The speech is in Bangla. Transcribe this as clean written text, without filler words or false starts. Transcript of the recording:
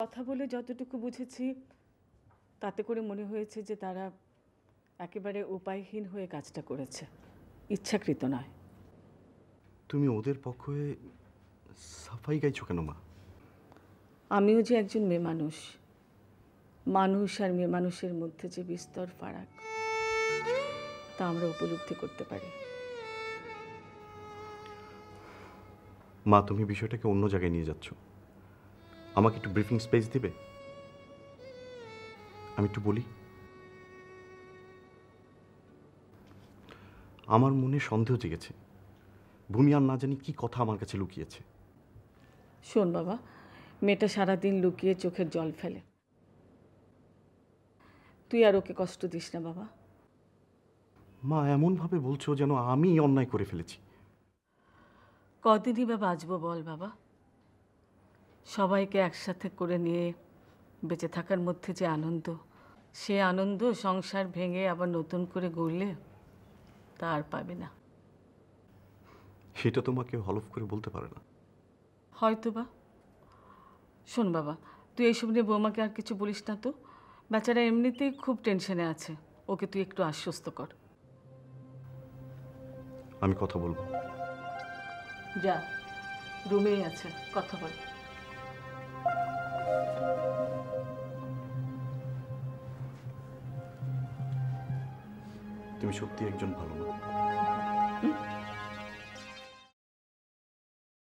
কথা বলে যতটুকু বুঝেছি তাতে করে মনে হয়েছে যে তারা একেবারে উপায়হীন হয়ে কাজটা করেছে, ইচ্ছাকৃত নয়। তুমি ওদের পক্ষ হয়ে সাফাই গাইছো কেন মা? আমিও যে একজন মেয়ে মানুষ, মানুষ আর মেয়ে মানুষের মধ্যে যে বিস্তর ফারাক তা আমরা উপলব্ধি করতে পারি। মা, তুমি বিষয়টাকে অন্য জায়গায় নিয়ে যাচ্ছ। আমাকে একটু ব্রিফিং স্পেস দিবে? আমি একটু বলি। আমার মনে সন্দেহ জেগেছে, ভূমি আর না জানি কি কথা আমার কাছে লুকিয়েছে। শোন বাবা, মেয়েটা সারাদিন লুকিয়ে চোখের জল ফেলে, তুই আর ওকে কষ্ট দিস না বাবা। মা, এমনভাবে বলছো যেন আমি অন্যায় করে ফেলেছি। কদিনই বা বাঁচবো বল বাবা? সবাইকে একসাথে করে নিয়ে বেঁচে থাকার মধ্যে যে আনন্দ, সে আনন্দ সংসার ভেঙে আবার নতুন করে গড়লে তা আর পাবে না। সেটা তোমাকে হলফ করে বলতে পারে না। হয়তো বা। শোন বাবা, তুই এইসব নিয়ে বৌমাকে আর কিছু বলিস না তো। বেচারা এমনিতেই খুব টেনশনে আছে, ওকে তুই একটু আশ্বস্ত কর। আমি কথা বলবো। যা, রুমেই আছে, কথা বল। তুমি সত্যি একজন ভালো মা।